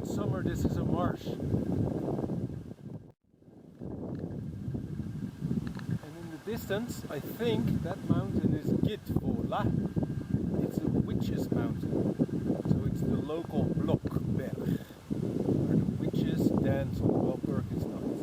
In summer this is a marsh. And in the distance I think that mountain is Gitvola. It's a witch's mountain. So it's the local Blockberg, where the witches dance on Walpurgis nights.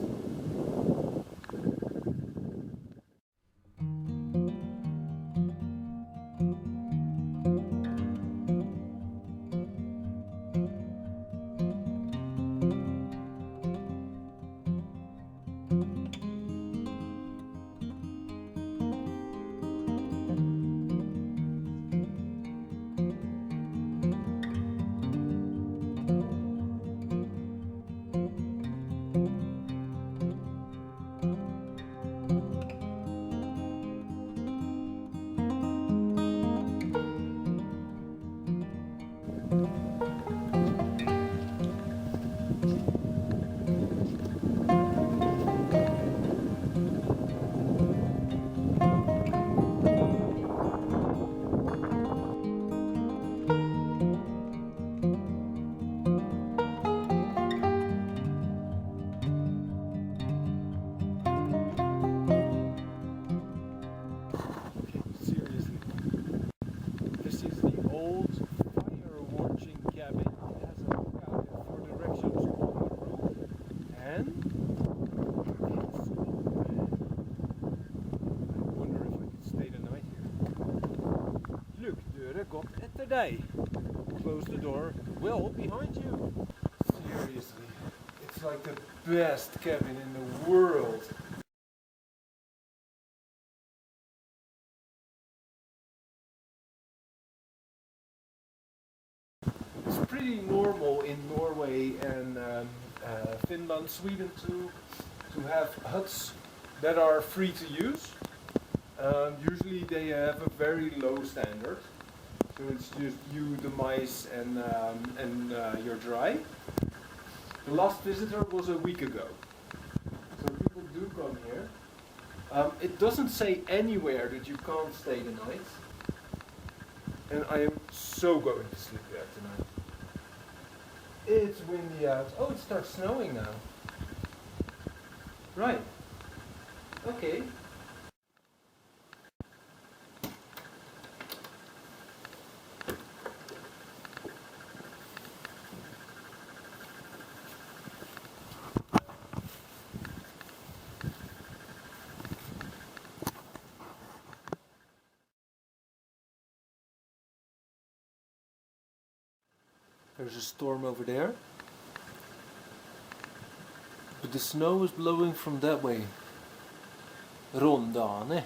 Close the door well behind you. Seriously, it's like the best cabin in the world. It's pretty normal in Norway and Finland, Sweden to have huts that are free to use. Usually they have a very low standard. So it's just you, the mice, and you're dry. The last visitor was a week ago. So people do come here. It doesn't say anywhere that you can't stay the night. And I am so going to sleep there tonight. It's windy out. Oh, it starts snowing now. Right. Okay. There's a storm over there. But the snow is blowing from that way. Rondane.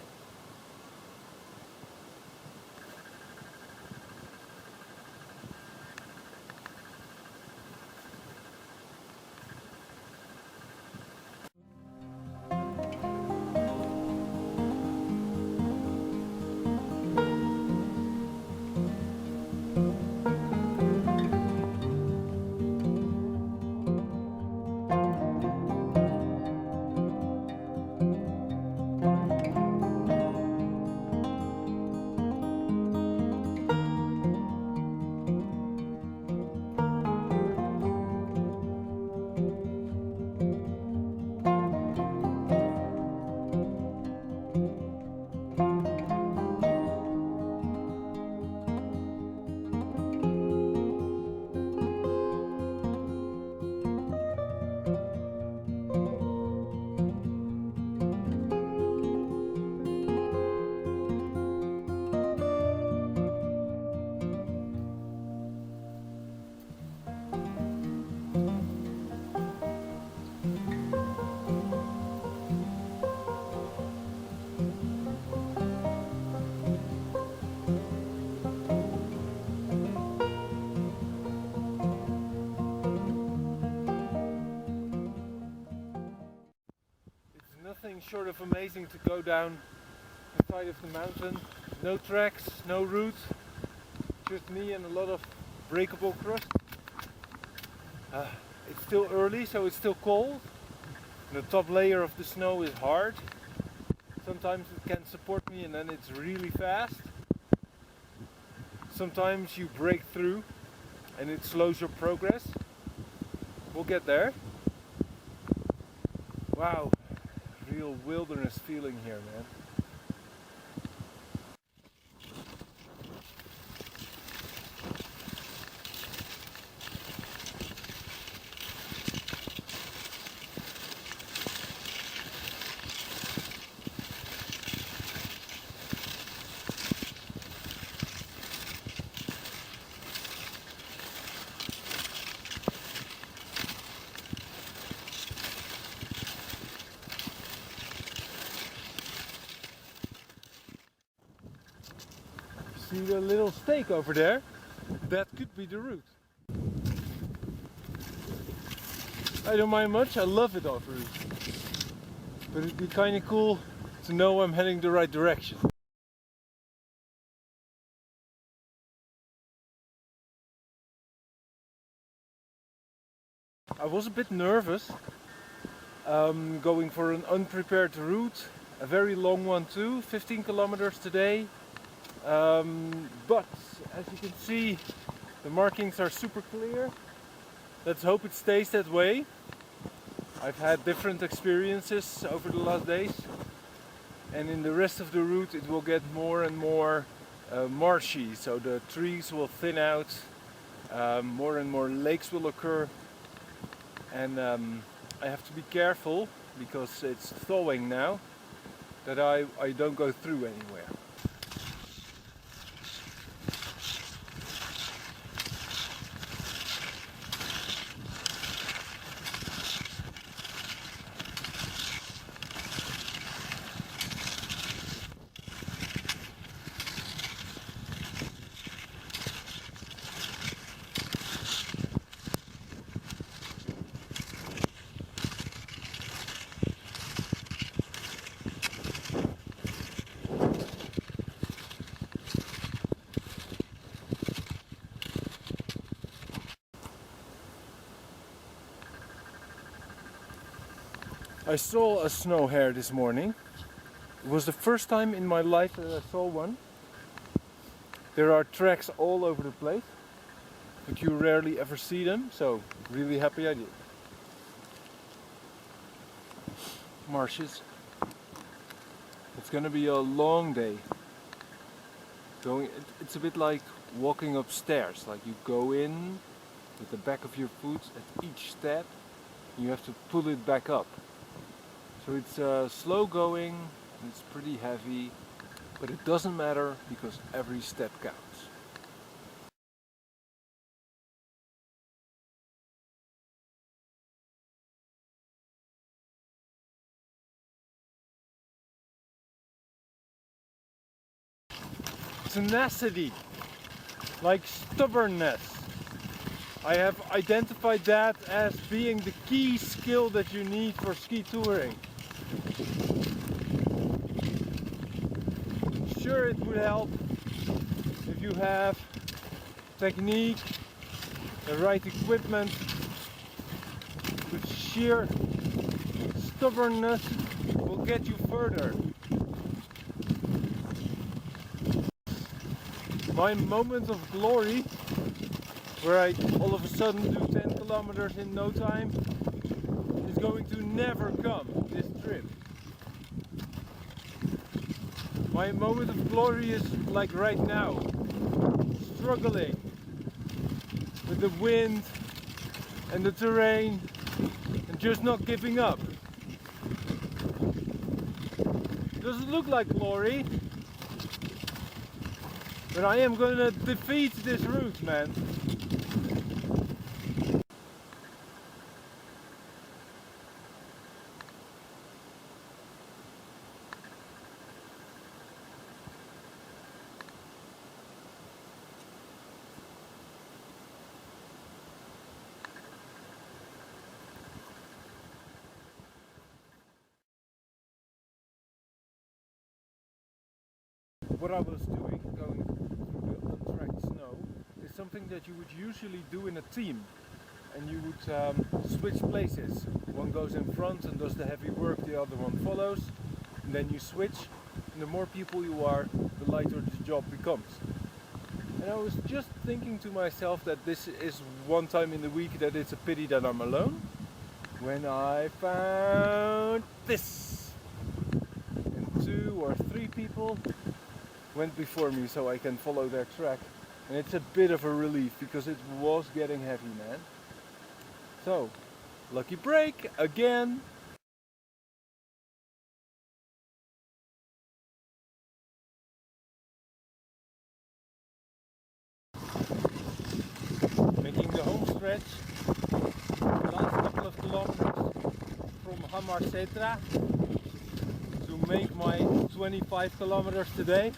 Nothing short of amazing to go down the side of the mountain. No tracks, no route, just me and a lot of breakable crust. It's still early, so it's still cold. The top layer of the snow is hard. Sometimes it can support me and then it's really fast. Sometimes you break through and it slows your progress. We'll get there. Wow. Real wilderness feeling here, man. See the little stake over there? That could be the route. I don't mind much, I love it off route. But it'd be kind of cool to know I'm heading the right direction. I was a bit nervous going for an unprepared route, a very long one too, 15 kilometers today. But as you can see, the markings are super clear. Let's hope it stays that way. I've had different experiences over the last days, and in the rest of the route it will get more and more marshy, so the trees will thin out, more and more lakes will occur, and I have to be careful because it's thawing now that I don't go through anywhere. I saw a snow hare this morning. It was the first time in my life that I saw one. There are tracks all over the place, but you rarely ever see them, so really happy I did. Marshes. It's gonna be a long day. It's a bit like walking upstairs, like you go in with the back of your foot at each step, and you have to pull it back up. So it's slow going, and it's pretty heavy, but it doesn't matter because every step counts. tenacity, like stubbornness. I have identified that as being the key skill that you need for ski touring. Sure, it would help if you have technique, the right equipment, but sheer stubbornness will get you further. My moment of glory, where I all of a sudden do 10 kilometers in no time, is going to never come this trip. My moment of glory is like right now, struggling with the wind and the terrain and just not giving up. Doesn't look like glory, but I am gonna defeat this route, man. What I was doing, going through the untracked snow, is something that you would usually do in a team. And you would switch places. One goes in front and does the heavy work, the other one follows. And then you switch, and the more people you are, the lighter the job becomes. And I was just thinking to myself that this is one time in the week that it's a pity that I'm alone, when I found this. And 2 or 3 people went before me so I can follow their track, and it's a bit of a relief because it was getting heavy, man. So, lucky break again. Making the home stretch, the last couple of kilometers from Hammarsetra to make my 25 kilometers today.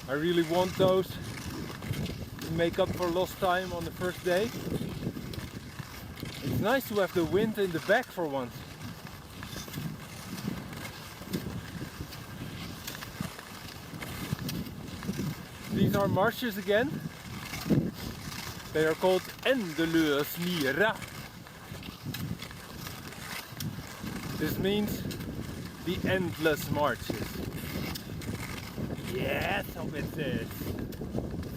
I really want those to make up for lost time on the first day. It's nice to have the wind in the back for once. These are marshes again. They are called Endeløs Mira. This means the endless marches. Yes, hobbitses.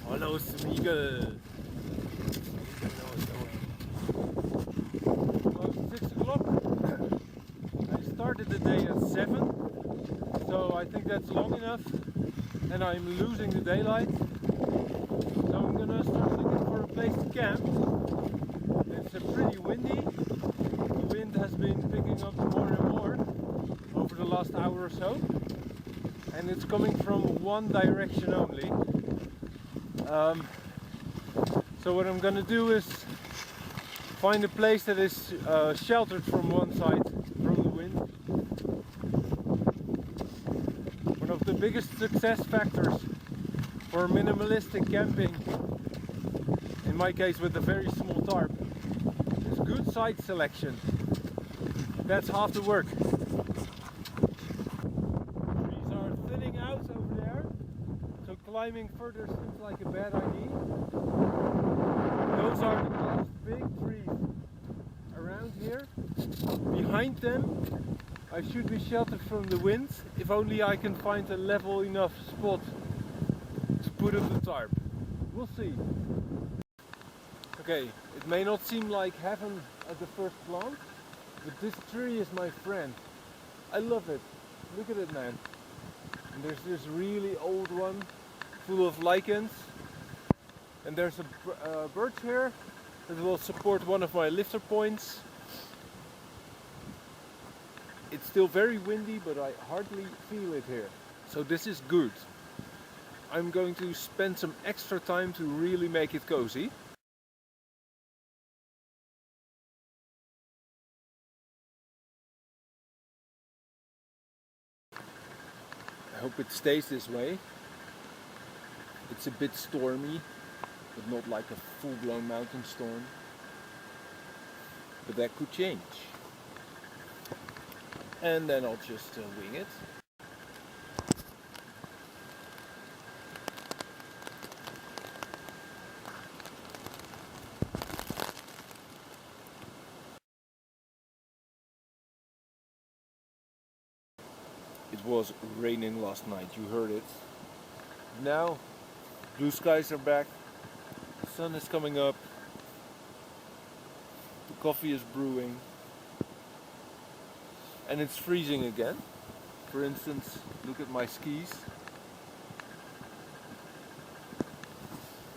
Follow Smeagol. Well, 6 o'clock. I started the day at 7, so I think that's long enough, and I'm losing the daylight. So I'm gonna start looking for a place to camp. It's pretty windy. The wind has been picking up more and more over the last hour or so, and it's coming from one direction only. So what I'm gonna do is find a place that is sheltered from one side from the wind. One of the biggest success factors for minimalistic camping, in my case with a very small tarp, is good site selection. That's half the work. Trees are thinning out over there, so climbing further seems like a bad idea. Those are the last big trees around here. Behind them I should be sheltered from the wind, if only I can find a level enough spot to put up the tarp. We'll see. Okay, it may not seem like heaven at the first glance, but this tree is my friend. I love it. Look at it, man. And there's this really old one full of lichens. And there's a birch here that will support one of my lifter points. It's still very windy, but I hardly feel it here. So this is good. I'm going to spend some extra time to really make it cozy. I hope it stays this way. It's a bit stormy, but not like a full-blown mountain storm. But that could change. And then I'll just wing it. It was raining last night, you heard it. Now, blue skies are back, the sun is coming up, the coffee is brewing, and it's freezing again. For instance, look at my skis.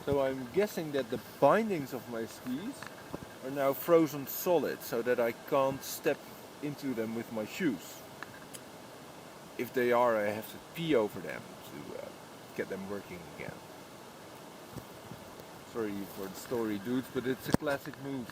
So I'm guessing that the bindings of my skis are now frozen solid, so that I can't step into them with my shoes. If they are, I have to pee over them to get them working again. Sorry for the story, dudes, but it's a classic move.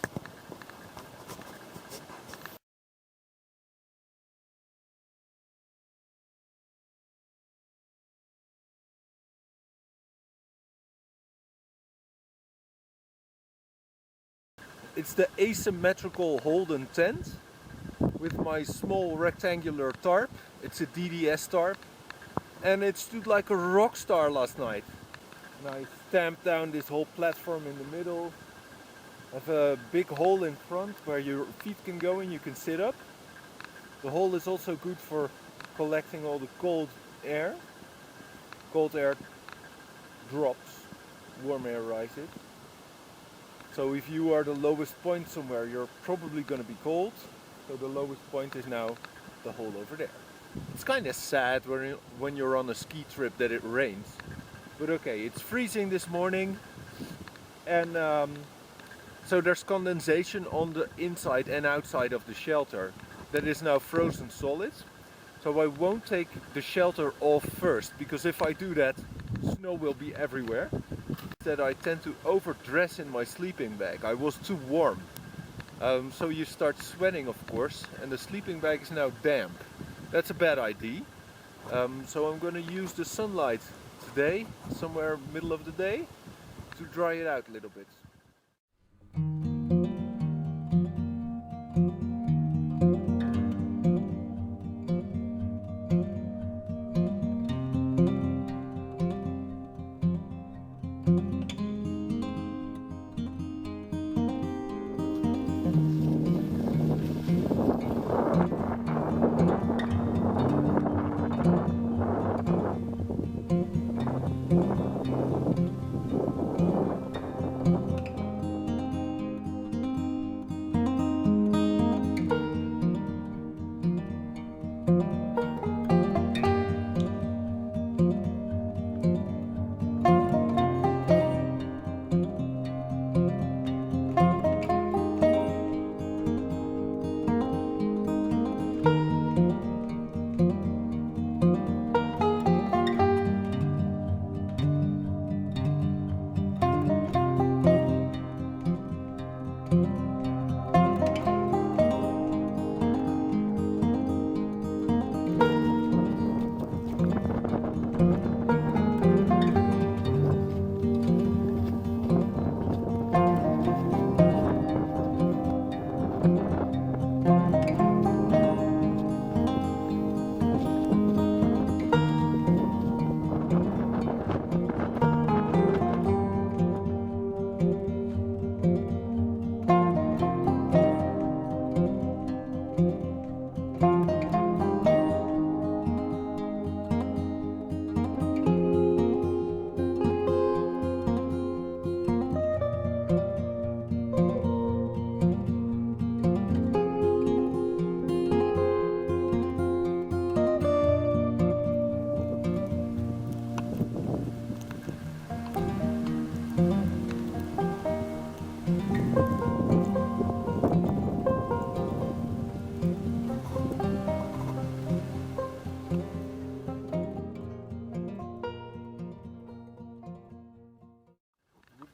It's the asymmetrical Holden tent with my small rectangular tarp. It's a DDS tarp, and it stood like a rock star last night. And I stamped down this whole platform in the middle. I have a big hole in front where your feet can go and you can sit up. The hole is also good for collecting all the cold air. Cold air drops, warm air rises. So if you are the lowest point somewhere, you're probably going to be cold. So the lowest point is now the hole over there. It's kind of sad when you're on a ski trip that it rains. But okay, it's freezing this morning. And so there's condensation on the inside and outside of the shelter that is now frozen solid. So I won't take the shelter off first, because if I do that, snow will be everywhere. Instead, I tend to overdress in my sleeping bag. I was too warm. So you start sweating, of course, and the sleeping bag is now damp. That's a bad idea. So I'm going to use the sunlight today, somewhere middle of the day, to dry it out a little bit.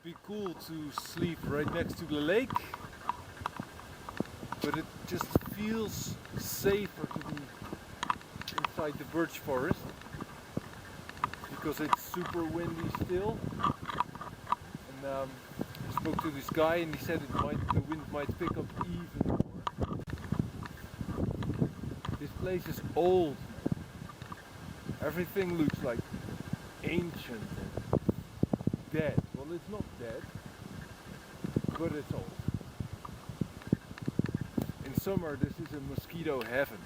Be cool to sleep right next to the lake, but it just feels safer to be inside the birch forest, because it's super windy still. And I spoke to this guy and he said the wind might pick up even more. This place is old. Everything looks like ancient and dead. Well, it's not dead, but it's old. In summer, this is a mosquito heaven.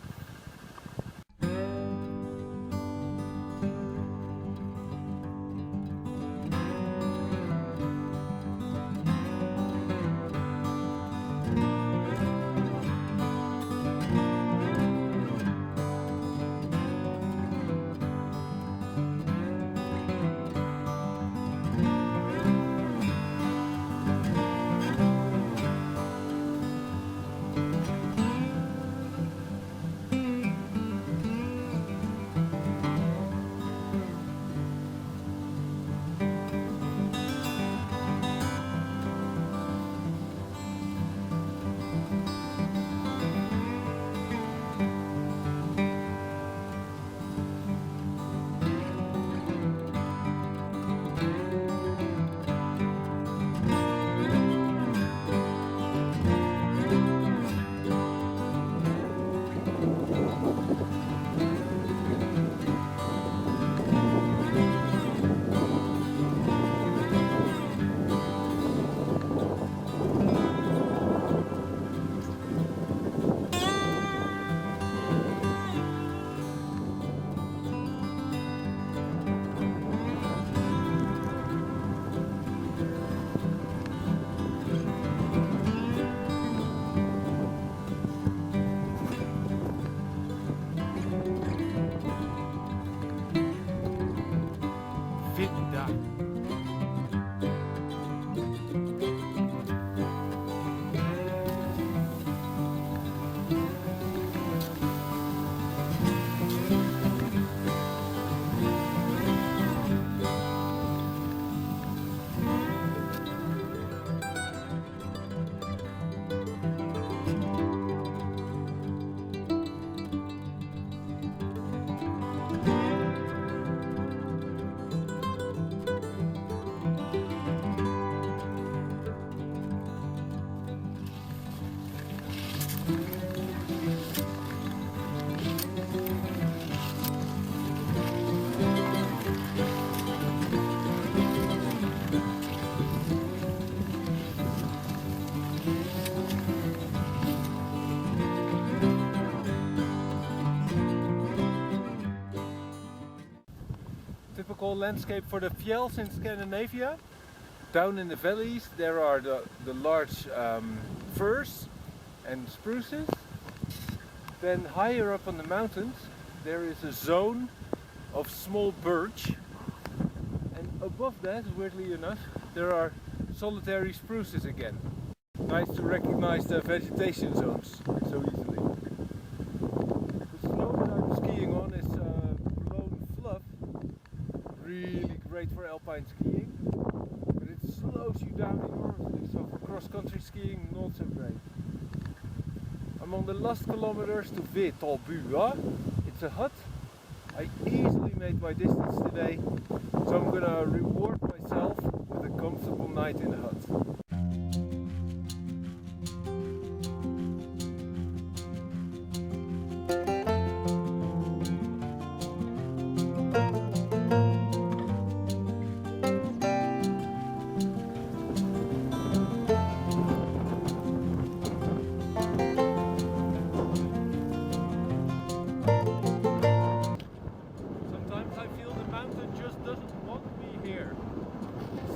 Typical landscape for the fjells in Scandinavia. Down in the valleys there are the large firs and spruces. Then higher up on the mountains there is a zone of small birch, and above that, weirdly enough, there are solitary spruces again. Nice to recognize the vegetation zones so easily. The snow that I'm skiing on is blown fluff, really great for alpine skiing, but it slows you down enormously, so for cross-country skiing not so great. I'm on the last kilometers to Vetalbua. It's a hut. I easily made my distance today, so I'm gonna reward myself with a comfortable night in the hut.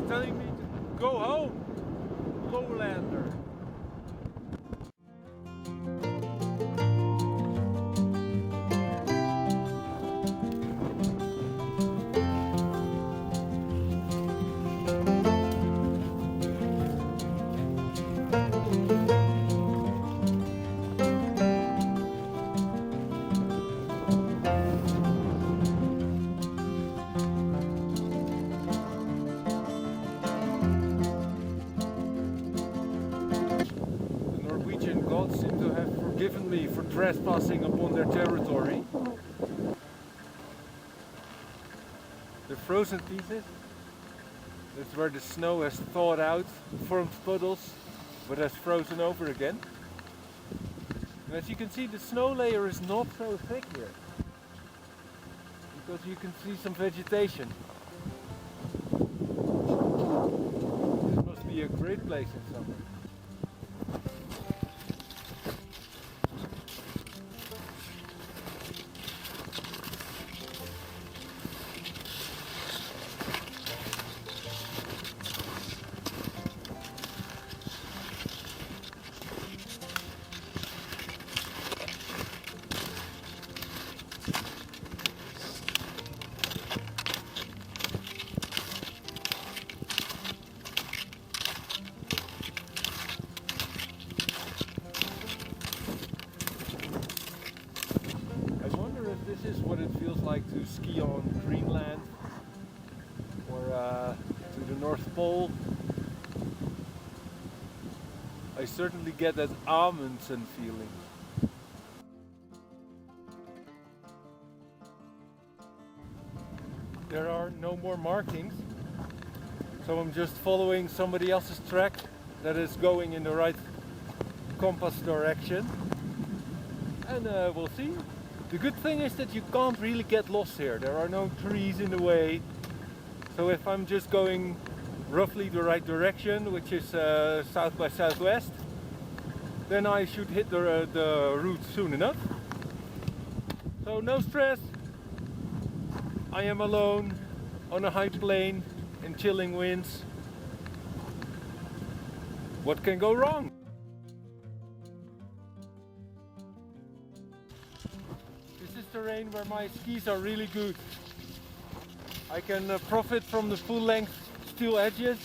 Telling me to go home, lowlander. Gods seem to have forgiven me for trespassing upon their territory. the frozen pieces. That's where the snow has thawed out, formed puddles, but has frozen over again. And as you can see, the snow layer is not so thick here, because you can see some vegetation. This must be a great place in summer. This is what it feels like to ski on Greenland or to the North Pole. I certainly get that Amundsen feeling. There are no more markings, so I'm just following somebody else's track that is going in the right compass direction, and we'll see. The good thing is that you can't really get lost here. There are no trees in the way. So if I'm just going roughly the right direction, which is south by southwest, then I should hit the route soon enough. So no stress. I am alone on a high plain in chilling winds. What can go wrong? Terrain where my skis are really good. I can profit from the full length steel edges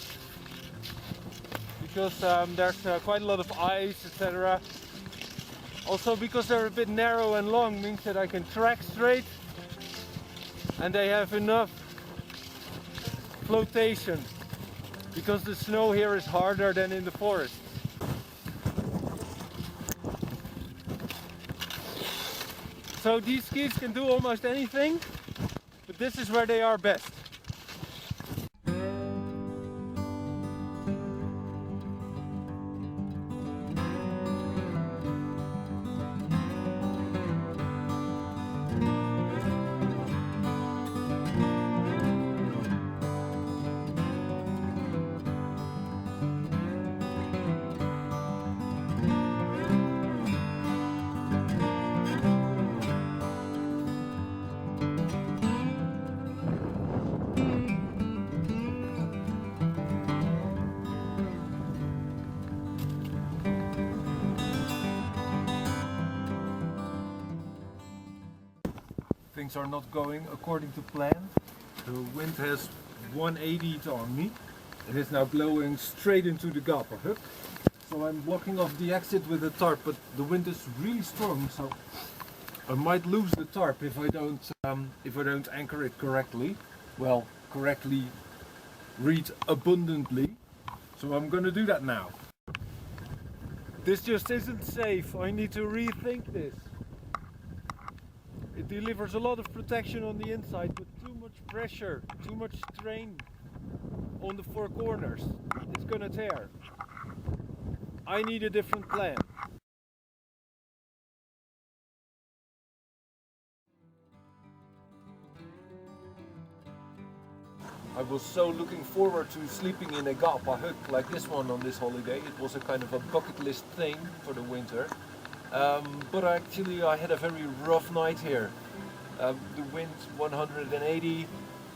because there's quite a lot of ice, etc. Also because they're a bit narrow and long means that I can track straight and they have enough flotation because the snow here is harder than in the forest. So these skis can do almost anything, but this is where they are best. Things are not going according to plan. The wind has 180'd on me. It is now blowing straight into the Gaperhoek. So I'm blocking off the exit with the tarp, but the wind is really strong, so I might lose the tarp if I don't anchor it correctly. Well, correctly read abundantly. So I'm gonna do that now. This just isn't safe. I need to rethink this. It delivers a lot of protection on the inside, but too much pressure, too much strain on the four corners. It's gonna tear. I need a different plan. I was so looking forward to sleeping in a Gaperhoek like this one on this holiday. It was a kind of a bucket list thing for the winter. But actually I had a very rough night here. The wind 180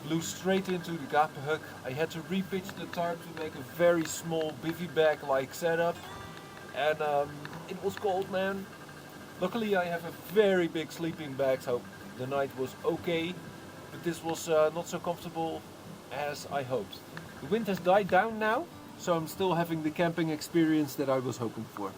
blew straight into the Gaperhoek. I had to repitch the tarp to make a very small bivy bag like setup. And it was cold, man. Luckily I have a very big sleeping bag, so the night was okay. But this was not so comfortable as I hoped. The wind has died down now, so I'm still having the camping experience that I was hoping for.